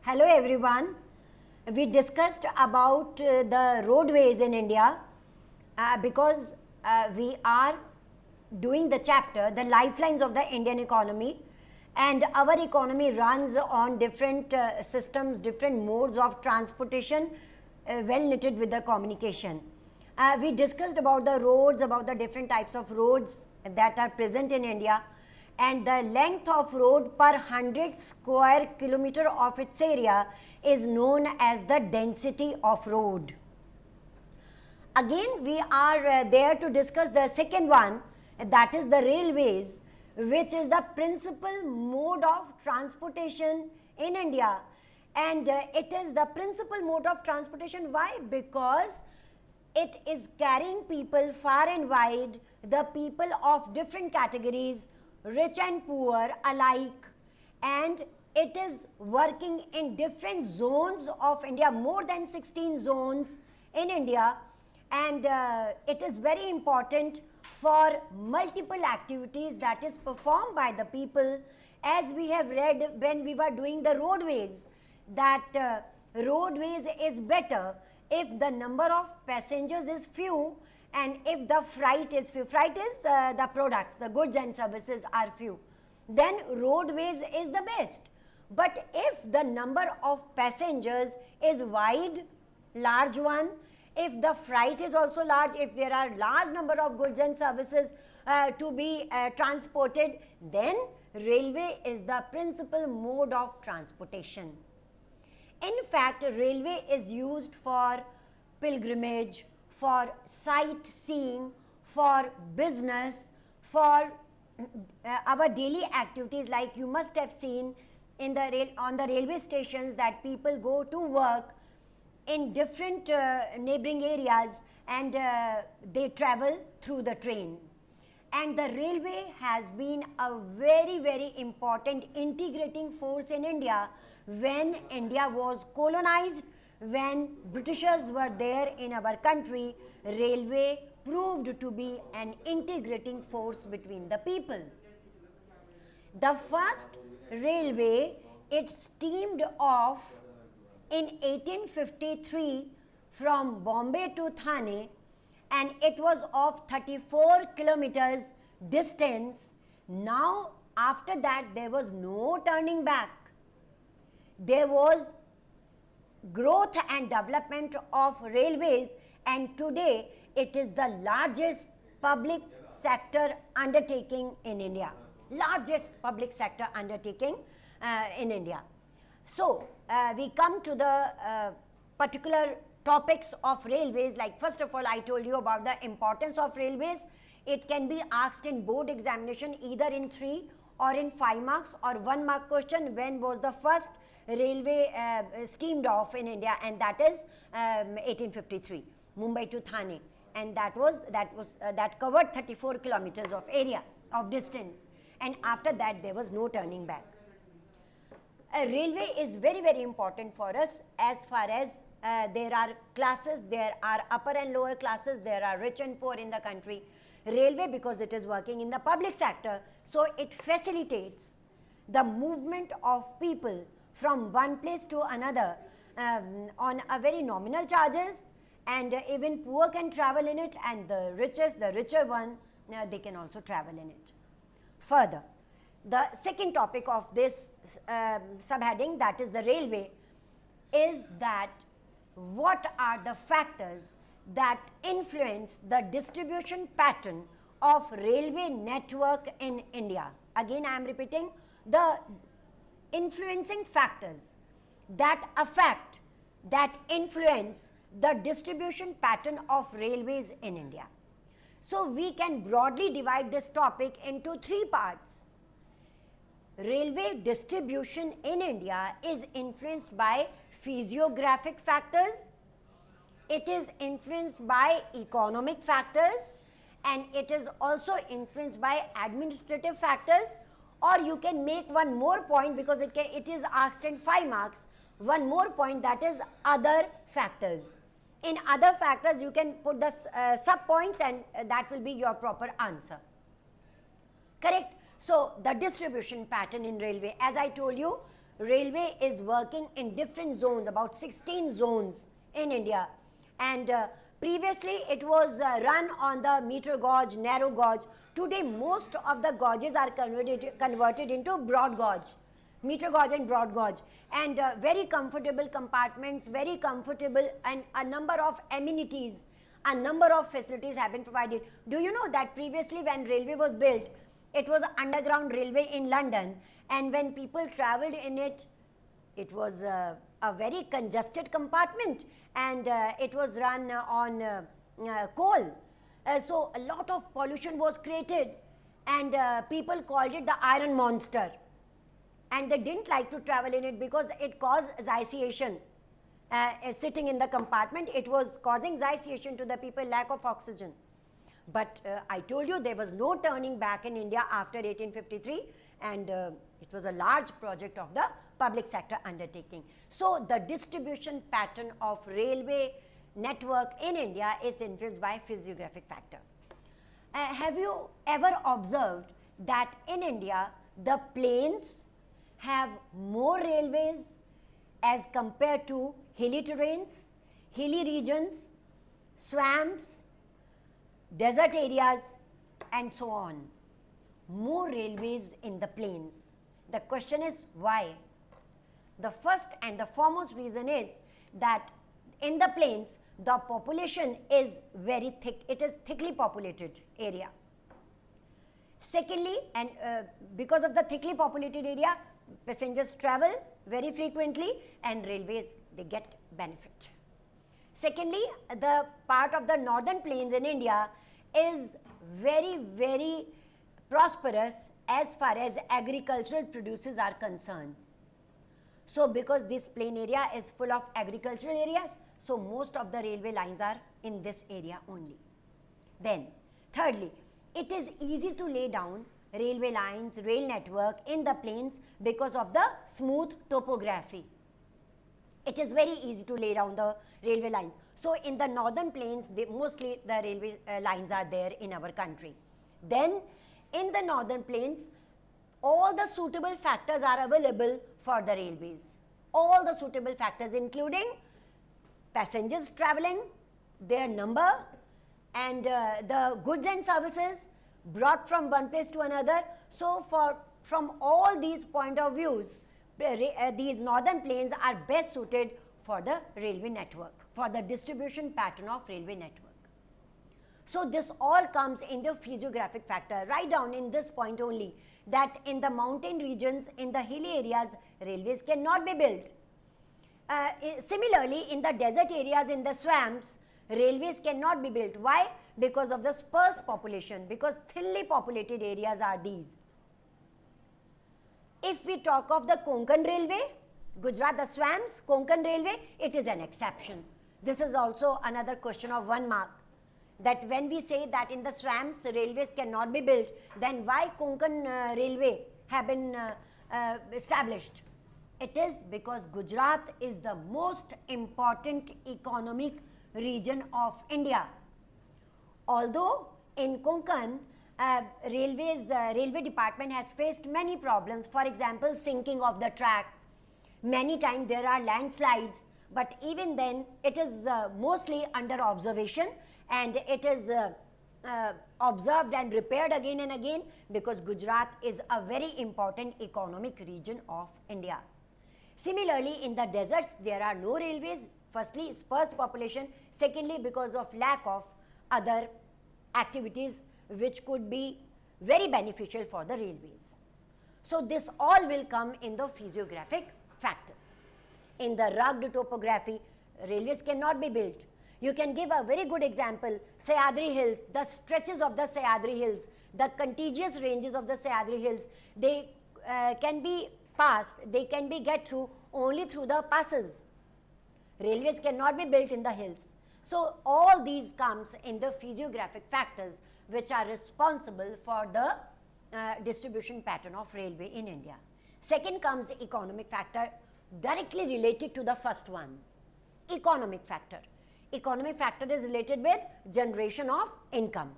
Hello everyone. We discussed about the roadways in India because we are doing the chapter, the lifelines of the Indian economy, and our economy runs on different systems, different modes of transportation, well knitted with the communication. We discussed about the roads, about the different types of roads that are present in India, and the length of road per 100 square kilometer of its area is known as the density of road. Again, we are there to discuss the second one, that is the railways, which is the principal mode of transportation in India. And it is the principal mode of transportation. Why? Because it is carrying people far and wide, the people of different categories, rich and poor alike, and it is working in different zones of India, more than 16 zones in India, and it is very important for multiple activities that is performed by the people. As we have read when we were doing the roadways, that roadways is better if the number of passengers is few and if the freight is few. Freight is the products, the goods and services are few. Then roadways is the best. But if the number of passengers is wide, large one, if the freight is also large, if there are large number of goods and services to be transported, then railway is the principal mode of transportation. In fact, railway is used for pilgrimage, for sightseeing, for business, for our daily activities. Like you must have seen in the on the railway stations that people go to work in different neighboring areas, and they travel through the train. And the railway has been a very, very important integrating force in India when India was colonized. When Britishers were there in our country, railway proved to be an integrating force between the people. The first railway, it steamed off in 1853 from Bombay to Thane, and it was of 34 kilometers distance. Now, after that, there was no turning back. There was growth and development of railways, and today it is the largest public sector undertaking in India. Largest public sector undertaking in India. So, we come to the particular topics of railways. Like first of all, I told you about the importance of railways. It can be asked in board examination either in 3 or in 5 marks or 1 mark question. When was the first railway steamed off in India? And that is 1853, Mumbai to Thane, and that covered 34 kilometers of area of distance, and after that there was no turning back. A railway is very, very important for us as far as there are classes, there are upper and lower classes, there are rich and poor in the country. Railway, because it is working in the public sector, so it facilitates the movement of people from one place to another on a very nominal charges, and even poor can travel in it, and the richer one, they can also travel in it. Further, the second topic of this subheading, that is the railway, is that what are the factors that influence the distribution pattern of railway network in India. Again, I am repeating, the influencing factors that affect, that influence the distribution pattern of railways in India. So, we can broadly divide this topic into 3 parts. Railway distribution in India is influenced by physiographic factors, it is influenced by economic factors, and it is also influenced by administrative factors. Or you can make one more point, because it is asked in 5 marks, one more point, that is other factors. In other factors, you can put the sub points, and that will be your proper answer. Correct? So, the distribution pattern in railway, as I told you, railway is working in different zones, about 16 zones in India. And previously it was run on the meter gauge, narrow gauge. Today most of the gauges are converted into broad gauge, meter gauge and broad gauge, and very comfortable compartments, very comfortable, and a number of amenities, a number of facilities have been provided. Do you know that previously when railway was built, it was an underground railway in London, and when people travelled in it, it was a very congested compartment, and it was run on coal. So a lot of pollution was created, and people called it the iron monster, and they didn't like to travel in it because it caused asphyxiation. Sitting in the compartment, it was causing asphyxiation to the people, lack of oxygen. But I told you there was no turning back in India after 1853, and it was a large project of the public sector undertaking. So the distribution pattern of railway network in India is influenced by physiographic factor. Have you ever observed that in India the plains have more railways as compared to hilly terrains, hilly regions, swamps, desert areas, and so on? More railways in the plains. The question is why? The first and the foremost reason is that in the plains the population is very thick, it is thickly populated area. Secondly, and because of the thickly populated area, passengers travel very frequently and railways, they get benefit. Secondly, the part of the northern plains in India is very, very prosperous as far as agricultural produces are concerned. So because this plain area is full of agricultural areas, so most of the railway lines are in this area only. Then thirdly, it is easy to lay down railway lines, rail network in the plains because of the smooth topography. It is very easy to lay down the railway lines. So in the northern plains, mostly the railway lines are there in our country. Then in the northern plains, all the suitable factors are available for the railways. All the suitable factors, including passengers traveling, their number, and the goods and services brought from one place to another. So from all these point of views, these northern plains are best suited for the railway network, for the distribution pattern of railway network. So this all comes in the physiographic factor. Write down in this point only that in the mountain regions, in the hilly areas, railways cannot be built. Similarly, in the desert areas, in the swamps, railways cannot be built. Why? Because of the sparse population, because thinly populated areas are these. If we talk of the Konkan Railway, Gujarat, the swamps, Konkan Railway, it is an exception. This is also another question of 1 mark. That when we say that in the swamps railways cannot be built, then why Konkan Railway have been established? It is because Gujarat is the most important economic region of India. Although in Konkan, railway department has faced many problems. For example, sinking of the track. Many times there are landslides, but even then it is mostly under observation, and it is observed and repaired again and again, because Gujarat is a very important economic region of India. Similarly, in the deserts there are no railways. Firstly, sparse population. Secondly, because of lack of other activities which could be very beneficial for the railways. So this all will come in the physiographic factors. In the rugged topography, railways cannot be built. You can give a very good example, Sahyadri Hills, the stretches of the Sahyadri Hills, the contiguous ranges of the Sahyadri Hills, they can be passed, they can be get through only through the passes. Railways cannot be built in the hills. So all these comes in the physiographic factors which are responsible for the distribution pattern of railway in India. Second comes the economic factor, directly related to the first one. Economic factor. Economic factor is related with generation of income.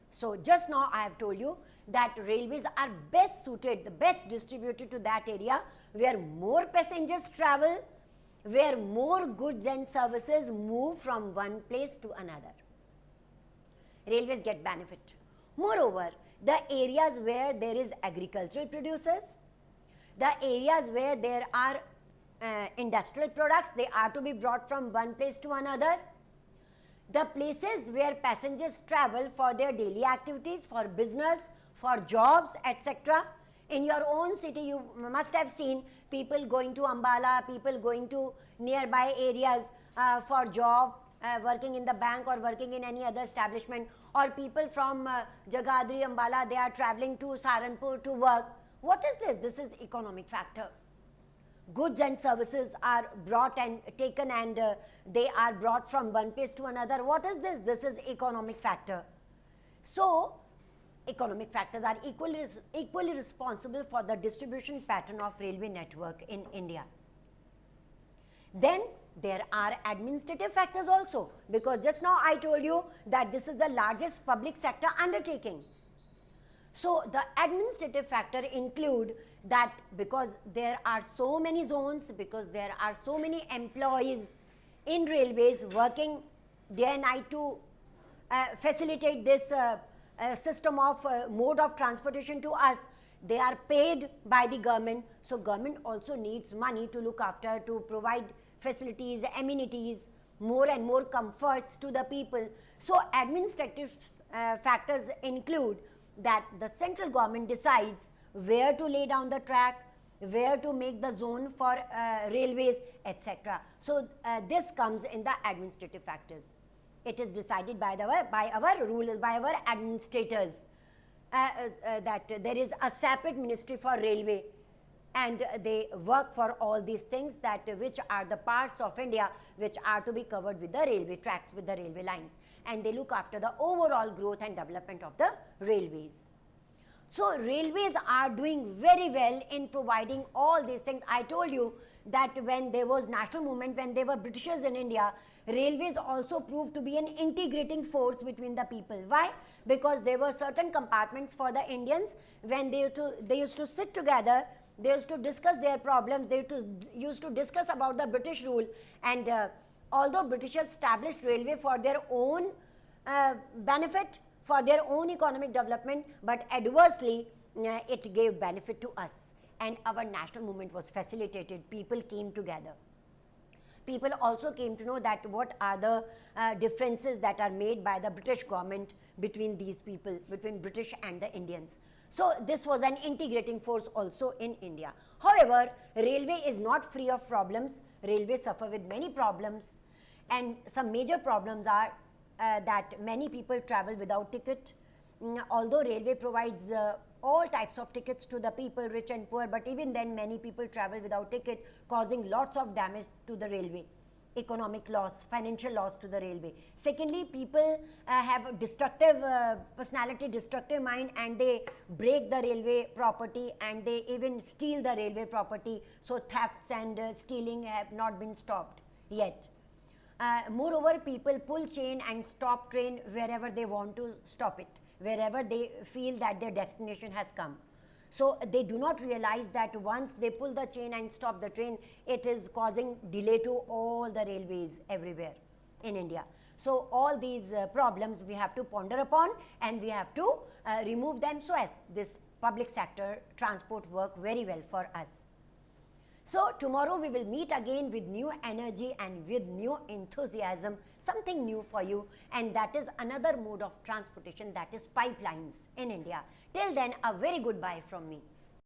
So just now I have told you that railways are best suited, the best distributed to that area where more passengers travel, where more goods and services move from one place to another. Railways get benefit. Moreover, the areas where there is agricultural producers, the areas where there are industrial products, they are to be brought from one place to another. The places where passengers travel for their daily activities, for business, for jobs, etc. In your own city, you must have seen people going to Ambala, people going to nearby areas for job, working in the bank or working in any other establishment, or people from Jagadri, Ambala, they are traveling to Saharanpur to work. What is this? This is economic factor. Goods and services are brought and taken, and they are brought from one place to another. What is this? This is economic factor. So, economic factors are equally responsible for the distribution pattern of railway network in India. Then there are administrative factors also, because just now I told you that this is the largest public sector undertaking. So the administrative factor include that because there are so many zones, because there are so many employees in railways working day and night to facilitate this system of mode of transportation to us. They are paid by the government, so government also needs money to look after, to provide facilities, amenities, more and more comforts to the people. So administrative factors include that the central government decides where to lay down the track, where to make the zone for railways, etc. So this comes in the administrative factors. It is decided by our rulers, by our administrators, that there is a separate ministry for railway, and they work for all these things, that which are the parts of India which are to be covered with the railway tracks, with the railway lines, and they look after the overall growth and development of the railways. So railways are doing very well in providing all these things. I told you that when there was national movement, when there were Britishers in India, railways also proved to be an integrating force between the people. Why? Because there were certain compartments for the Indians. When they used to sit together, they used to discuss their problems, they used to discuss about the British rule, and although Britishers established railway for their own benefit, for their own economic development, but adversely it gave benefit to us, and our national movement was facilitated. People came together. People also came to know that what are the differences that are made by the British government between these people, between British and the Indians. So this was an integrating force also in India. However, railway is not free of problems. Railway suffer with many problems, and some major problems are that many people travel without ticket. Although railway provides all types of tickets to the people, rich and poor, but even then many people travel without ticket, causing lots of damage to the railway, economic loss, financial loss to the railway. Secondly, people have a destructive personality, destructive mind, and they break the railway property, and they even steal the railway property. So thefts and stealing have not been stopped yet. Moreover, people pull chain and stop train wherever they want to stop it, wherever they feel that their destination has come. So they do not realize that once they pull the chain and stop the train, it is causing delay to all the railways everywhere in India. So all these problems we have to ponder upon, and we have to remove them so as this public sector transport work very well for us. So tomorrow we will meet again with new energy and with new enthusiasm, something new for you, and that is another mode of transportation, that is pipelines in India. Till then, a very good bye from me.